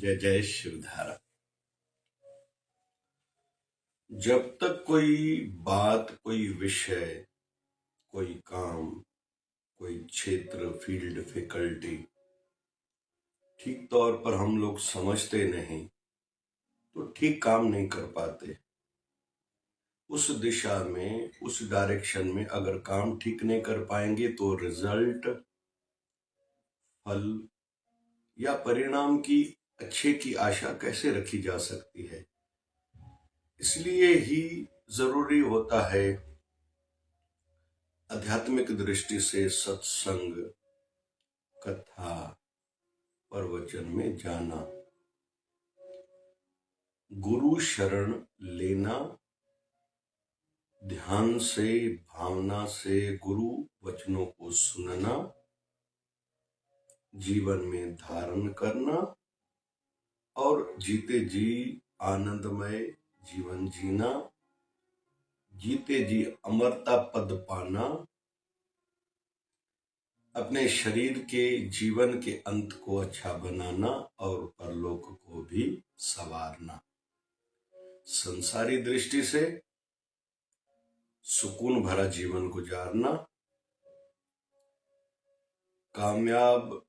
जय जय शिवधारा। जब तक कोई बात, कोई विषय, कोई काम, कोई क्षेत्र, फील्ड, फैकल्टी ठीक तौर पर हम लोग समझते नहीं तो ठीक काम नहीं कर पाते। उस दिशा में, उस डायरेक्शन में अगर काम ठीक नहीं कर पाएंगे तो रिजल्ट, फल या परिणाम की अच्छे की आशा कैसे रखी जा सकती है। इसलिए ही जरूरी होता है आध्यात्मिक दृष्टि से सत्संग, कथा, प्रवचन में जाना, गुरु शरण लेना, ध्यान से, भावना से गुरु वचनों को सुनना, जीवन में धारण करना और जीते जी आनंदमय जीवन जीना, जीते जी अमरता पद पाना, अपने शरीर के जीवन के अंत को अच्छा बनाना और परलोक को भी संवारना। संसारी दृष्टि से सुकून भरा जीवन गुजारना, कामयाब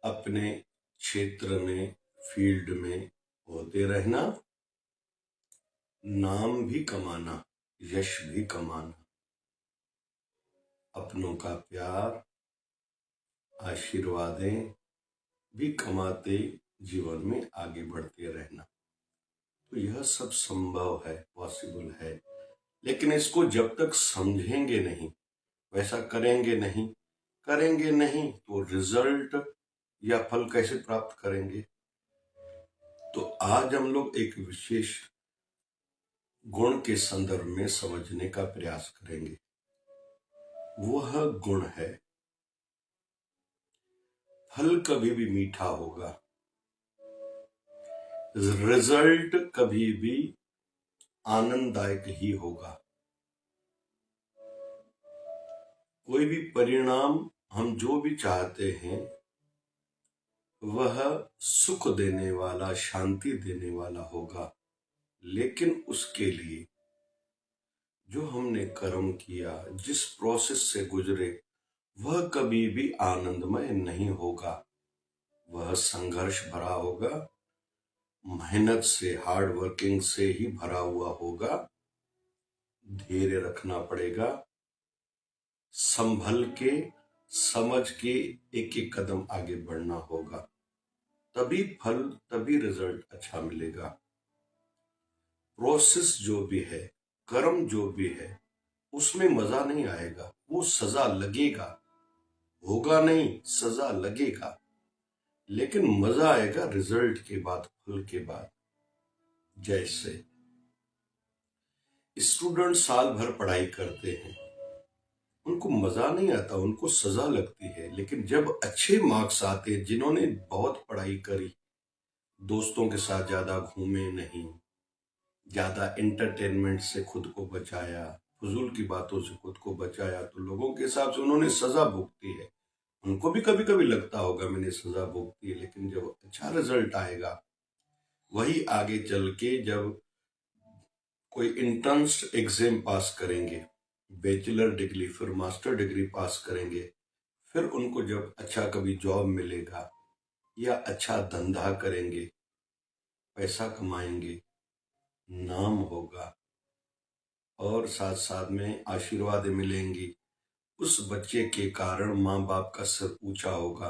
अपने क्षेत्र में, फील्ड में होते रहना, नाम भी कमाना, यश भी कमाना, अपनों का प्यार, आशीर्वादें भी कमाते जीवन में आगे बढ़ते रहना। तो यह सब संभव है, पॉसिबल है। लेकिन इसको जब तक समझेंगे नहीं, वैसा करेंगे नहीं तो रिजल्ट या फल कैसे प्राप्त करेंगे। तो आज हम लोग एक विशेष गुण के संदर्भ में समझने का प्रयास करेंगे। वह गुण है, फल कभी भी मीठा होगा, रिजल्ट कभी भी आनंददायक ही होगा। कोई भी परिणाम हम जो भी चाहते हैं वह सुख देने वाला, शांति देने वाला होगा। लेकिन उसके लिए जो हमने कर्म किया, जिस प्रोसेस से गुजरे, वह कभी भी आनंदमय नहीं होगा। वह संघर्ष भरा होगा, मेहनत से, हार्ड वर्किंग से ही भरा हुआ होगा। धैर्य रखना पड़ेगा, संभल के, समझ के एक एक कदम आगे बढ़ना होगा, तभी फल, तभी रिजल्ट अच्छा मिलेगा। प्रोसेस जो भी है, कर्म जो भी है, उसमें मजा नहीं आएगा, वो सजा लगेगा, होगा नहीं, सजा लगेगा। लेकिन मजा आएगा रिजल्ट के बाद, फल के बाद। जैसे स्टूडेंट साल भर पढ़ाई करते हैं, उनको मजा नहीं आता, उनको सजा लगती है। लेकिन जब अच्छे मार्क्स आते हैं, जिन्होंने बहुत पढ़ाई करी, दोस्तों के साथ ज्यादा घूमे नहीं, ज्यादा एंटरटेनमेंट से खुद को बचाया, फजूल की बातों से खुद को बचाया, तो लोगों के हिसाब से उन्होंने सजा भुगती है। उनको भी कभी कभी लगता होगा मैंने सजा भुगती है। लेकिन जब अच्छा रिजल्ट आएगा, वही आगे चल के जब कोई इंट्रेंस एग्जाम पास करेंगे, बैचलर डिग्री, फिर मास्टर डिग्री पास करेंगे, फिर उनको जब अच्छा कभी जॉब मिलेगा या अच्छा धंधा करेंगे, पैसा कमाएंगे, नाम होगा और साथ साथ में आशीर्वाद मिलेंगी, उस बच्चे के कारण माँ बाप का सर ऊंचा होगा।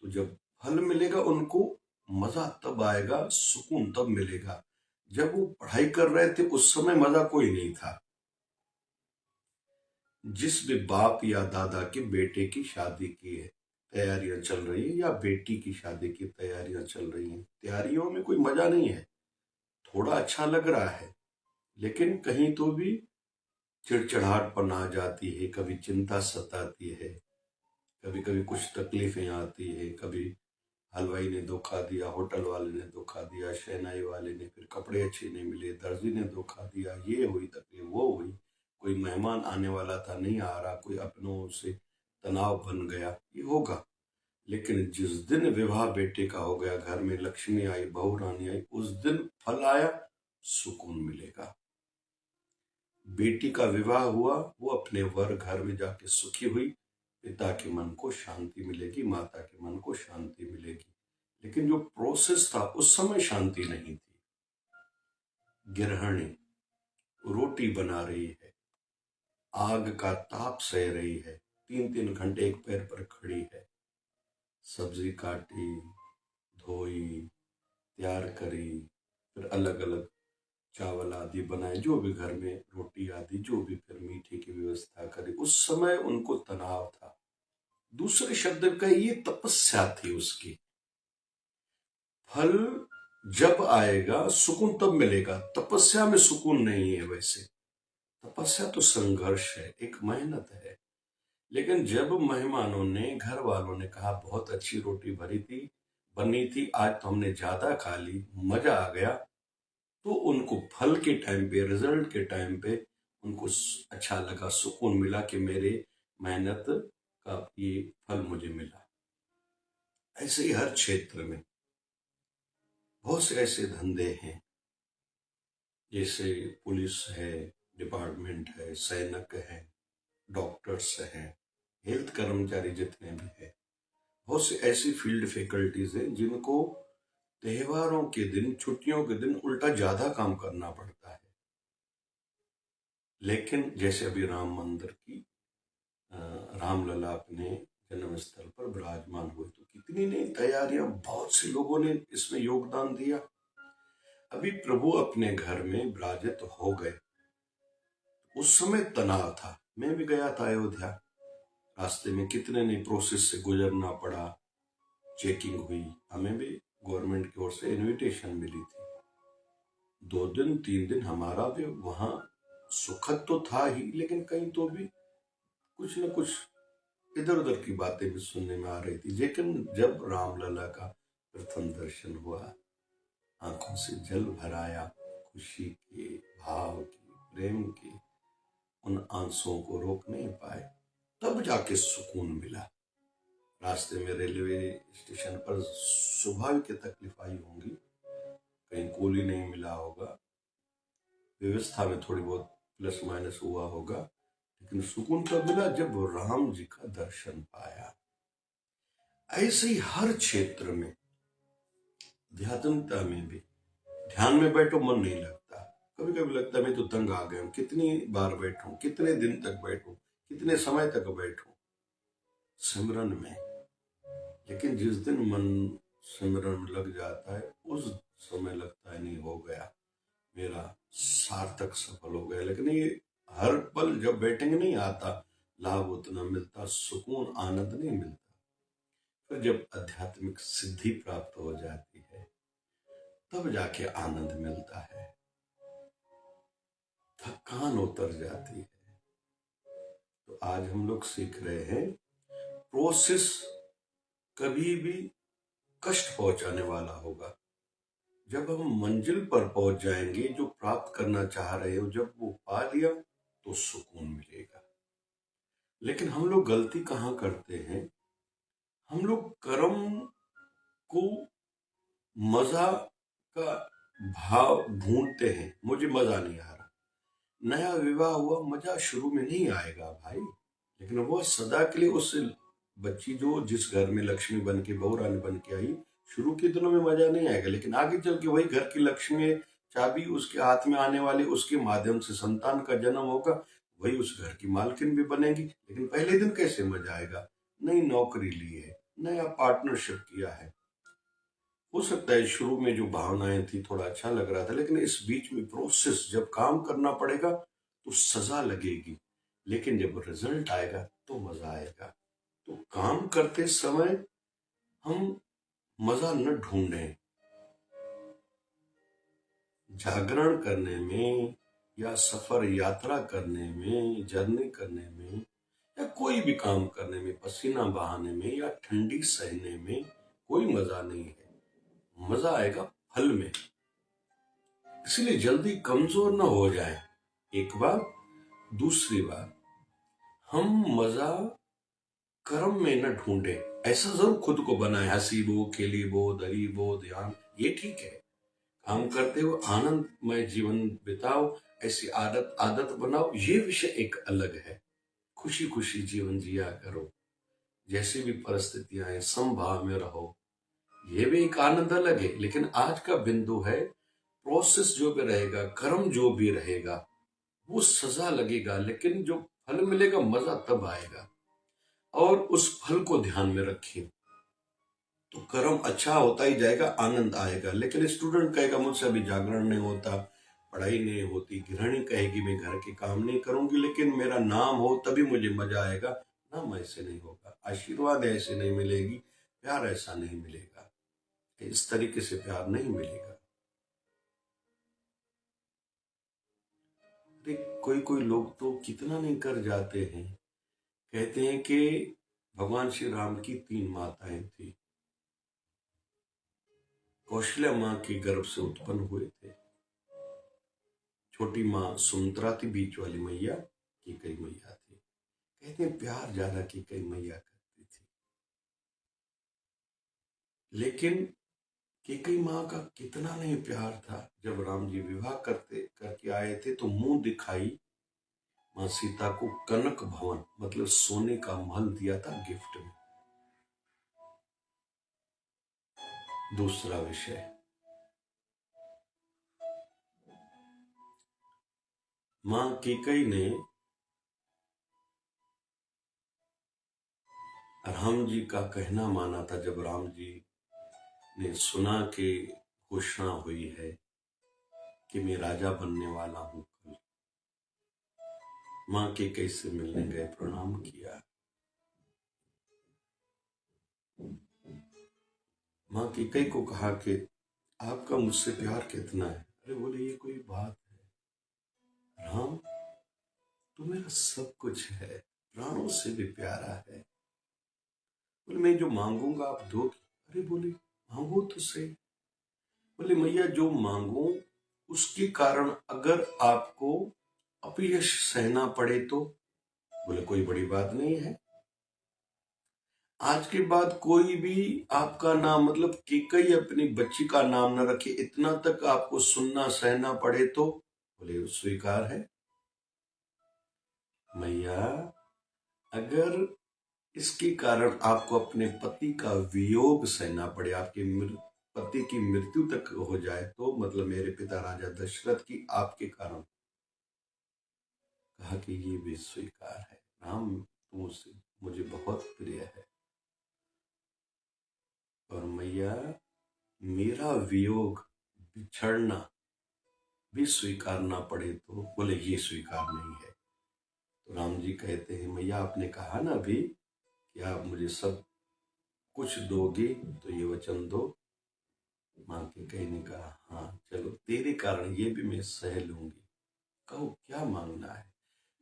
तो जब फल मिलेगा उनको, मजा तब आएगा, सुकून तब मिलेगा। जब वो पढ़ाई कर रहे थे उस समय मजा कोई नहीं था। जिस भी बाप या दादा के बेटे की शादी की है, तैयारियां चल रही है, या बेटी की शादी की तैयारियां चल रही हैं, तैयारियों में कोई मजा नहीं है। थोड़ा अच्छा लग रहा है, लेकिन कहीं तो भी चिड़चिड़ाहटपन आ जाती है, कभी चिंता सताती है, कभी कभी कुछ तकलीफें आती है। कभी हलवाई ने धोखा दिया, होटल वाले ने धोखा दिया, शहनाई वाले ने, फिर कपड़े अच्छे नहीं मिले, दर्जी ने धोखा दिया, ये हुई तकलीफ, वो हुई, कोई मेहमान आने वाला था नहीं आ रहा, कोई अपनों से तनाव बन गया, ये होगा। लेकिन जिस दिन विवाह बेटे का हो गया, घर में लक्ष्मी आई, बहू रानी आई, उस दिन फल आया, सुकून मिलेगा। बेटी का विवाह हुआ, वो अपने वर घर में जाके सुखी हुई, पिता के मन को शांति मिलेगी, माता के मन को शांति मिलेगी। लेकिन जो प्रोसेस था उस समय शांति नहीं थी। गृहिणी रोटी बना रही है, आग का ताप सह रही है, 3-3 घंटे एक पैर पर खड़ी है, सब्जी काटी, धोई, तैयार करी, फिर अलग अलग चावल आदि बनाए, जो भी घर में रोटी आदि, जो भी, फिर मीठे की व्यवस्था करी। उस समय उनको तनाव था। दूसरे शब्द में कहे, ये तपस्या थी उसकी। फल जब आएगा सुकून तब मिलेगा। तपस्या में सुकून नहीं है। वैसे तपस्या तो संघर्ष है, एक मेहनत है। लेकिन जब मेहमानों ने, घर वालों ने कहा बहुत अच्छी रोटी बनी थी, आज तो हमने ज्यादा खा ली, मजा आ गया, तो उनको फल के टाइम पे, रिजल्ट के टाइम पे उनको अच्छा लगा, सुकून मिला कि मेरे मेहनत का ये फल मुझे मिला। ऐसे ही हर क्षेत्र में बहुत से ऐसे धंधे हैं, जैसे पुलिस है, डिपार्टमेंट है, सैनिक है, डॉक्टर्स हैं, हेल्थ कर्मचारी जितने भी हैं, बहुत से ऐसी फील्ड फैकल्टीज हैं जिनको त्योहारों के दिन, छुट्टियों के दिन उल्टा ज्यादा काम करना पड़ता है। लेकिन जैसे अभी राम मंदिर की रामलला अपने जन्म स्थल पर विराजमान हुए, तो कितनी नई तैयारियां, बहुत से लोगों ने इसमें योगदान दिया। अभी प्रभु अपने घर में विराजित हो गए, उस समय तनाव था। मैं भी गया था अयोध्या, रास्ते में कितने नई प्रोसेस से गुजरना पड़ा, चेकिंग हुई, हमें भी गवर्नमेंट की ओर से इनविटेशन मिली थी। 2 दिन 3 दिन हमारा भी वहां सुखद तो था ही, लेकिन कहीं तो भी कुछ न कुछ इधर उधर की बातें भी सुनने में आ रही थी। लेकिन जब रामलला का प्रथम दर्शन हुआ, आंखों से जल भर आया, खुशी के, भाव के, प्रेम के, उन आंसुओं को रोक नहीं पाए, तब जाके सुकून मिला। रास्ते में रेलवे स्टेशन पर स्वाभाविक तकलीफ आई होंगी, कहीं कूली नहीं मिला होगा, व्यवस्था में थोड़ी बहुत प्लस माइनस हुआ होगा, लेकिन सुकून तब मिला जब राम जी का दर्शन पाया। ऐसे ही हर क्षेत्र में, आध्यात्मिकता में भी, ध्यान में बैठो मन नहीं लगता, कभी कभी लगता है मैं तो तंग आ गया हूं, कितनी बार बैठूं, कितने दिन तक बैठूं, कितने समय तक बैठूं सिमरन में। लेकिन जिस दिन मन सिमरन में लग जाता है, उस समय लगता है नहीं, हो गया, मेरा सार्थक सफल हो गया। लेकिन ये हर पल जब बैठेंगे नहीं आता, लाभ उतना मिलता, सुकून, आनंद नहीं मिलता। फिर जब आध्यात्मिक सिद्धि प्राप्त हो जाती है, तब जाके आनंद मिलता है, थकान उतर जाती है। तो आज हम लोग सीख रहे हैं, प्रोसेस कभी भी कष्ट पहुंचाने वाला होगा। जब हम मंजिल पर पहुंच जाएंगे, जो प्राप्त करना चाह रहे हो, जब वो पा लिया, तो सुकून मिलेगा। लेकिन हम लोग गलती कहाँ करते हैं, हम लोग कर्म को मजा का भाव ढूंढते हैं, मुझे मजा नहीं आ रहा। नया विवाह हुआ, मजा शुरू में नहीं आएगा भाई, लेकिन वो सदा के लिए उस बच्ची जो जिस घर में लक्ष्मी बन के, बहू रानी बन के आई, शुरू के दिनों में मजा नहीं आएगा, लेकिन आगे चल के वही घर की लक्ष्मी, चाबी उसके हाथ में आने वाली, उसके माध्यम से संतान का जन्म होगा, वही उस घर की मालकिन भी बनेगी। लेकिन पहले दिन कैसे मजा आएगा, नई नौकरी ली है, नया पार्टनरशिप किया है, हो सकता है शुरू में जो भावनाएं थी थोड़ा अच्छा लग रहा था, लेकिन इस बीच में प्रोसेस, जब काम करना पड़ेगा तो सजा लगेगी, लेकिन जब रिजल्ट आएगा तो मजा आएगा। तो काम करते समय हम मजा न ढूंढें। जागरण करने में, या सफर यात्रा करने में, जर्नी करने में, या कोई भी काम करने में, पसीना बहाने में या ठंडी सहने में कोई मजा नहीं है, मजा आएगा फल में। इसलिए जल्दी कमजोर ना हो जाए, एक बार। दूसरी बात, हम मजा कर्म में न ढूंढे, ऐसा जरूर खुद को बनाए, हंसी बो, खेली बो, दरी बो, ध्यान, ये ठीक है। काम करते हुए आनंदमय जीवन बिताओ, ऐसी आदत आदत बनाओ, ये विषय एक अलग है। खुशी खुशी जीवन जिया करो, जैसी भी परिस्थितियां आए समभाव में रहो, ये भी एक आनंद अलग है। लेकिन आज का बिंदु है, प्रोसेस जो भी रहेगा, कर्म जो भी रहेगा, वो सजा लगेगा, लेकिन जो फल मिलेगा मजा तब आएगा। और उस फल को ध्यान में रखिए, तो कर्म अच्छा होता ही जाएगा, आनंद आएगा। लेकिन स्टूडेंट कहेगा मुझसे अभी जागरण नहीं होता, पढ़ाई नहीं होती, गृहिणी कहेगी मैं घर के काम नहीं करूंगी, लेकिन मेरा नाम हो तभी मुझे मजा आएगा। नाम ऐसे नहीं होगा, आशीर्वाद ऐसे नहीं मिलेगी, प्यार ऐसा नहीं मिलेगा, इस तरीके से प्यार नहीं मिलेगा। अरे कोई कोई लोग तो कितना नहीं कर जाते हैं। कहते हैं कि भगवान श्री राम की 3 माताएं थी, कौशल्या माँ के गर्भ से उत्पन्न हुए थे। छोटी माँ सुमित्रा थी, बीच वाली मैया कैकेयी मैया थी। कहते हैं प्यार ज्यादा कैकेयी मैया करती थी, लेकिन कैकेयी माँ का कितना नहीं प्यार था। जब राम जी विवाह करके आए थे तो मुंह दिखाई माँ सीता को कनक भवन मतलब सोने का महल दिया था गिफ्ट में। दूसरा विषय, माँ कैकेयी ने राम जी का कहना माना था। जब राम जी ने सुना कि घोषणा हुई है कि मैं राजा बनने वाला हूं कल, माँ कैकेयी से मिलने गए, प्रणाम किया। माँ कैकेयी को कहा कि आपका मुझसे प्यार कितना है। अरे बोले ये कोई बात है राम, तू मेरा सब कुछ है, प्राणों से भी प्यारा है। बोले मैं जो मांगूंगा आप दोगे। अरे बोले मांगो तो सही। बोले मैया जो मांगू उसके कारण अगर आपको अपयश सहना पड़े तो। बोले कोई बड़ी बात नहीं है, आज के बाद कोई भी आपका नाम मतलब कैकेयी अपनी बच्ची का नाम न रखे, इतना तक आपको सुनना सहना पड़े तो। बोले स्वीकार है। मैया अगर इसके कारण आपको अपने पति का वियोग सहना पड़े, आपके पति की मृत्यु तक हो जाए तो, मतलब मेरे पिता राजा दशरथ की आपके कारण। कहा कि ये भी स्वीकार है राम, तुमसे मुझे बहुत प्रिय है। और मैया मेरा वियोग बिछड़ना भी स्वीकारना पड़े तो। बोले ये स्वीकार नहीं है। तो राम जी कहते हैं मैया आपने कहा ना अभी कि आप मुझे सब कुछ दोगे, तो ये वचन दो। माँ कैकेयी ने कहा हाँ चलो, तेरे कारण ये भी मैं सह लूंगी, कहो क्या मांगना है।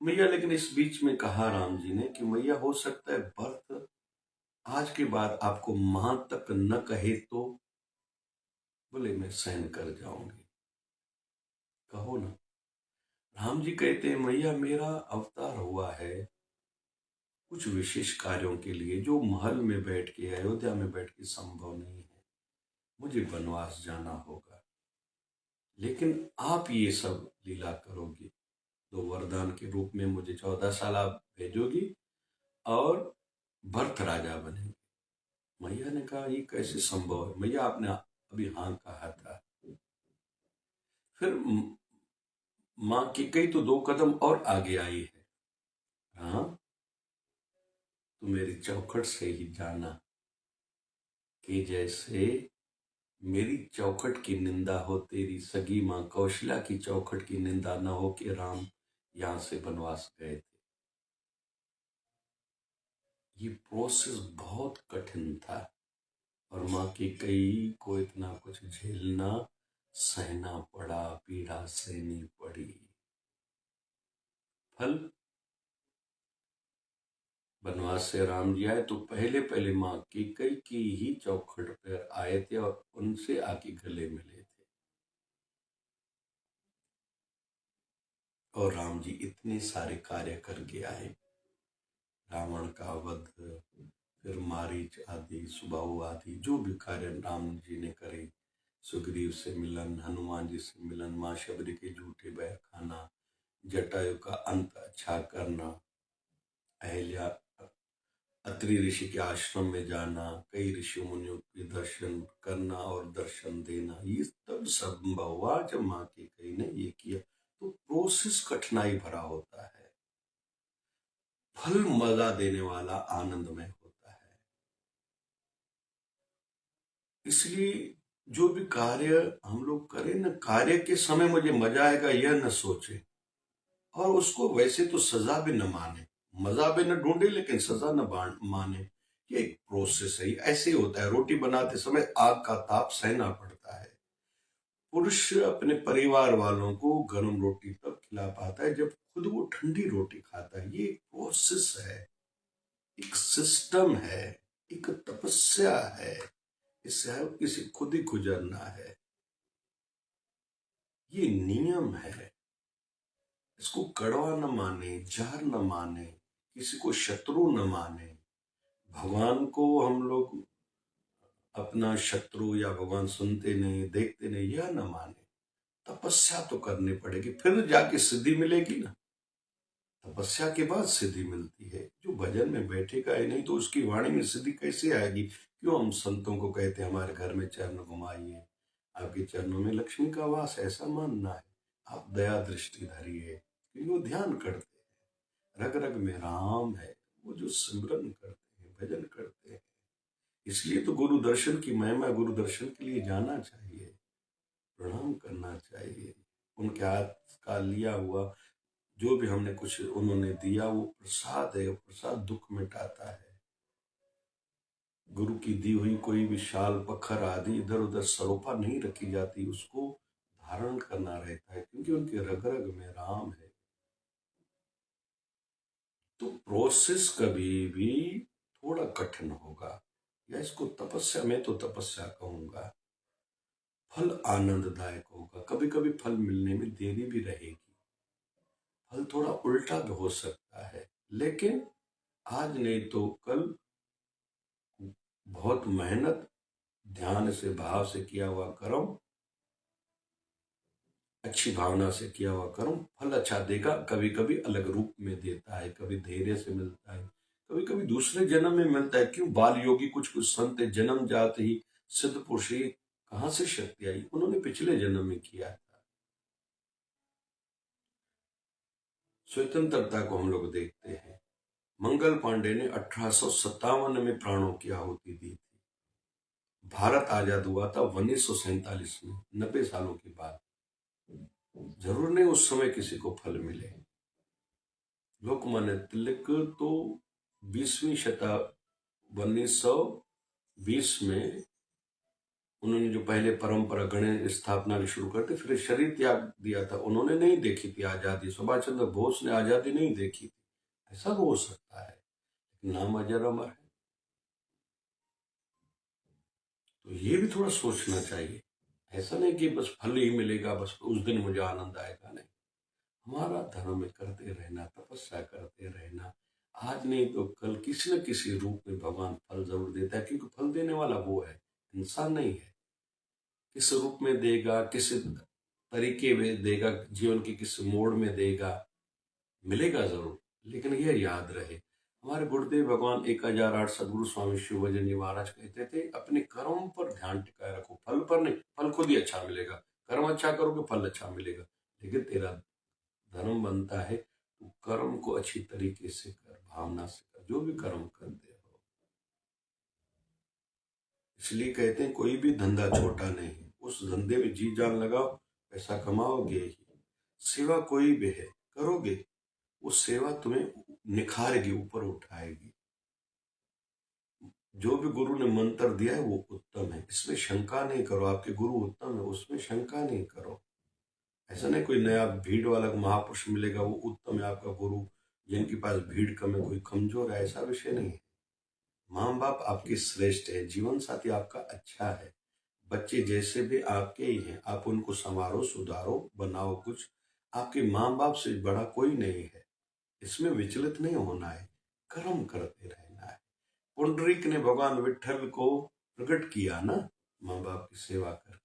मैया लेकिन इस बीच में कहा राम जी ने कि मैया हो सकता है भरत आज के बाद आपको मां तक न कहे तो। बोले मैं सहन कर जाऊंगी, कहो ना। राम जी कहते हैं मैया मेरा अवतार हुआ है कुछ विशेष कार्यों के लिए, जो महल में बैठ के, अयोध्या में बैठ के संभव नहीं है। मुझे वनवास जाना होगा, लेकिन आप ये सब लीला करोगी तो वरदान के रूप में मुझे 14 साल आप भेजोगी और भरत राजा बनेंगे। मैया ने कहा ये कैसे संभव है। मैया आपने अभी हाँ कहा था। फिर माँ कैकेयी तो 2 कदम और आगे आई है। हाँ तो मेरी चौखट से ही जाना कि जैसे मेरी चौखट की निंदा हो, तेरी सगी माँ कौशल्या की चौखट की निंदा न हो कि राम यहां से वनवास गए थे। ये प्रोसेस बहुत कठिन था और माँ कैकेयी को इतना कुछ झेलना सहना पड़ा, पीड़ा सहनी पड़ी। फल, वनवास से राम जी आए तो पहले पहले माँ कैकेयी की ही चौखट पर आए थे और उनसे आके गले मिले थे। और राम जी इतने सारे कार्य करके आए। रावण का वध, फिर मारीच आदि, सुबाहु आदि, जो भी कार्य राम जी ने करे, सुग्रीव से मिलन, हनुमान जी से मिलन, माँ शबरी के झूठे बैर खाना, जटायु का अंत अच्छा करना, अहल्या अत्रि ऋषि के आश्रम में जाना, कई ऋषि मुनियों के दर्शन करना और दर्शन देना, ये तब संभव हुआ जब माँ की कई ने ये किया। तो प्रोसेस कठिनाई भरा होता है, फल मजा देने वाला आनंदमय होता है। इसलिए जो भी कार्य हम लोग करें ना, कार्य के समय मुझे मजा आएगा यह न सोचे, और उसको वैसे तो सजा भी न माने, मजा भी न ढूंढे लेकिन सजा न माने। ये एक प्रोसेस है, ऐसे ही होता है। रोटी बनाते समय आग का ताप सहना पड़ता है। पुरुष अपने परिवार वालों को गर्म रोटी तब खिला पाता है जब खुद वो ठंडी रोटी खाता है। ये एक प्रोसेस है, एक सिस्टम है, एक तपस्या है। इससे किसी खुद ही गुजरना है, ये नियम है। इसको कड़वा न माने, जार न माने, किसी को शत्रु न माने। भगवान को हम लोग अपना शत्रु या भगवान सुनते नहीं, देखते नहीं, यह न माने। तपस्या तो करनी पड़ेगी, फिर जाके सिद्धि मिलेगी ना। तपस्या के बाद सिद्धि मिलती है। जो भजन में बैठेगा ही नहीं तो उसकी वाणी में सिद्धि कैसे आएगी? क्यों हम संतों को कहते हैं हमारे घर में चरण घुमाइए, आपके चरणों में लक्ष्मी का वास, ऐसा मानना है। आप दया दृष्टि धरिए, क्योंकि वो ध्यान करते हैं, रग रग में राम है। वो जो सिमरन करते हैं, भजन करते हैं। इसलिए तो गुरु दर्शन की महिमा, गुरु दर्शन के लिए जाना चाहिए, प्रणाम करना चाहिए। उनके हाथ का लिया हुआ जो भी हमने कुछ उन्होंने दिया वो प्रसाद है, प्रसाद दुख मिटाता है। गुरु की दी हुई कोई भी शाल पत्थर आदि इधर उधर सरोपा नहीं रखी जाती, उसको धारण करना रहता है, क्योंकि उनके रग रग में राम है। तो प्रोसेस कभी भी थोड़ा कठिन होगा, या इसको तपस्या, मैं तो तपस्या कहूंगा। फल आनंददायक होगा, कभी कभी फल मिलने में देरी भी रहेगी, फल थोड़ा उल्टा भी हो सकता है, लेकिन आज नहीं तो कल बहुत मेहनत, ध्यान से, भाव से किया हुआ कर्म, अच्छी भावना से किया हुआ कर्म फल अच्छा देगा। कभी कभी अलग रूप में देता है, कभी धैर्य से मिलता है, कभी कभी दूसरे जन्म में मिलता है। क्यों? बाल योगी कुछ कुछ संत जन्म जाते ही सिद्ध पुरुष, कहां से शक्ति आई? उन्होंने पिछले जन्म में किया था। स्वतंत्रता को हम लोग देखते हैं, मंगल पांडे ने 1857 में प्राणों की आहुति दी थी। भारत आजाद हुआ था 1947 में, 90 सालों के बाद। जरूर नहीं उस समय किसी को फल मिले। लोकमान्य तिलक तो 20वीं शताब्दी 1920 में उन्होंने जो पहले परंपरा गणेश स्थापना की शुरू करते, फिर शरीर त्याग दिया था। उन्होंने नहीं देखी थी आजादी, सुभाष चंद्र बोस ने आजादी नहीं देखी थी। ऐसा हो सकता है, नाम अजर अमर है। तो ये भी थोड़ा सोचना चाहिए। ऐसा नहीं कि बस फल ही मिलेगा, बस उस दिन मुझे आनंद आएगा, नहीं। हमारा धर्म में करते रहना, तपस्या करते रहना, आज नहीं तो कल किसी न किसी रूप में भगवान फल जरूर देता है, क्योंकि फल देने वाला वो है, इंसान नहीं है। किस रूप में देगा, किस तरीके में देगा, जीवन के किस मोड़ में देगा, मिलेगा जरूर। लेकिन यह याद रहे, हमारे गुरुदेव भगवान 1008 सदगुरु स्वामी शिव भजन जी महाराज कहते थे, अपने कर्म पर ध्यान टिकाए रखो, फल पर नहीं। फल खुद ही अच्छा मिलेगा, कर्म अच्छा करोगे फल अच्छा मिलेगा, लेकिन तेरा धर्म बनता है तो कर्म को अच्छी तरीके से कर, भावना से कर, जो भी कर्म करते हो। इसलिए कहते हैं कोई भी धंधा छोटा नहीं, उस धंधे में जी जान लगाओ, पैसा कमाओगे ही। सेवा कोई भी है, करोगे, वो सेवा तुम्हें निखारेगी, ऊपर उठाएगी। जो भी गुरु ने मंत्र दिया है वो उत्तम है, इसमें शंका नहीं करो। आपके गुरु उत्तम है, उसमें शंका नहीं करो। ऐसा नहीं कोई नया भीड़ वाला महापुरुष मिलेगा वो उत्तम है आपका गुरु, जिनके पास भीड़ कम है कोई कमजोर है, ऐसा विषय नहीं है। माँ बाप आपके श्रेष्ठ है, जीवन साथी आपका अच्छा है, बच्चे जैसे भी आपके ही हैं, आप उनको संवारो, सुधारो, बनाओ कुछ। आपके माँ बाप से बड़ा कोई नहीं है, इसमें विचलित नहीं होना है। कर्म करते रहना है। पुंडरीक ने भगवान विट्ठल को प्रकट किया ना, माँ बाप की सेवा करके।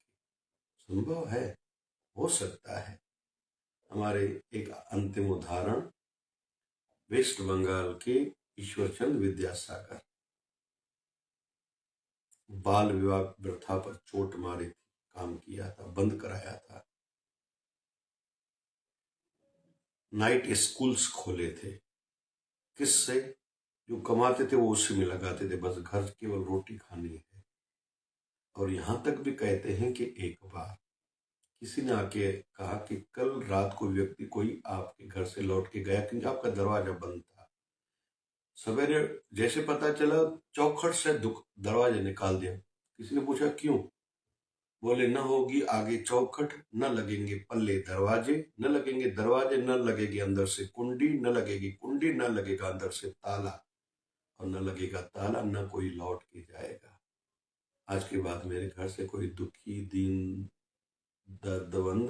संभव है, हो सकता है। हमारे एक अंतिम उदाहरण, वेस्ट बंगाल के ईश्वरचंद विद्यासागर, बाल विवाह प्रथा पर चोट मारी थी, काम किया था, बंद कराया था, नाइट स्कूल्स खोले थे। किससे? जो कमाते थे वो उसी में लगाते थे, बस घर केवल रोटी खानी है। और यहां तक भी कहते हैं कि एक बार किसी ने आके कहा कि कल रात को व्यक्ति कोई आपके घर से लौट के गया, क्योंकि आपका दरवाजा बंद था। सवेरे जैसे पता चला, चौखट से दरवाजा निकाल दिया। किसी ने पूछा क्यों? बोले न होगी आगे चौखट, न लगेंगे पल्ले दरवाजे, न लगेंगे दरवाजे, न लगेगी अंदर से कुंडी, न लगेगी कुंडी, न लगेगा अंदर से ताला, और न लगेगा ताला, न कोई लौट के जाएगा। आज के बाद मेरे घर से कोई दुखी, दीन, दर्दमंद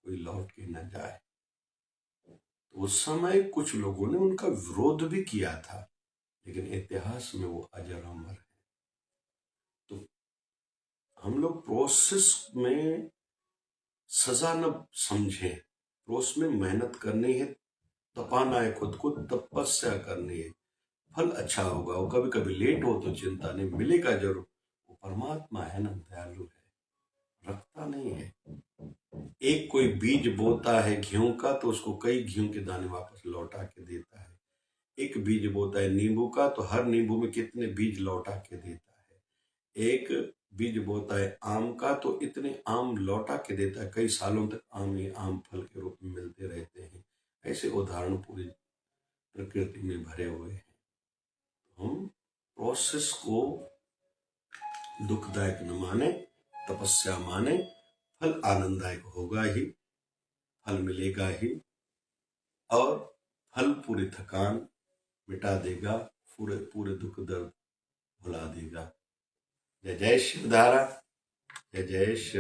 कोई लौट के न जाए। तो उस समय कुछ लोगों ने उनका विरोध भी किया था, लेकिन इतिहास में वो अजर अमर है। तो हम लोग प्रोसेस में सजा न समझे, प्रोसेस में मेहनत करनी है, तपाना है खुद को, तपस्या करनी है, फल अच्छा होगा। वो कभी कभी लेट हो तो चिंता नहीं, मिलेगा जरूर। वो परमात्मा है ना, दयालु है, रखता नहीं है। एक कोई बीज बोता है गेहूं का तो उसको कई गेहूं के दाने वापस लौटा के देता है। एक बीज बोता है नींबू का तो हर नींबू में कितने बीज लौटा के देता है। एक बीज बोता है आम का तो इतने आम लौटा के देता है, कई सालों तक आम ही आम फल के रूप में मिलते रहते हैं। ऐसे उदाहरण पूरी प्रकृति में भरे हुए हैं। हम प्रोसेस को दुखदायक न माने, तपस्या माने, फल आनंददायक होगा ही, फल मिलेगा ही, और फल पूरी थकान मिटा देगा, पूरे पूरे दुख दर्द भुला देगा। जय जय शिवधारा, जय जय शिव।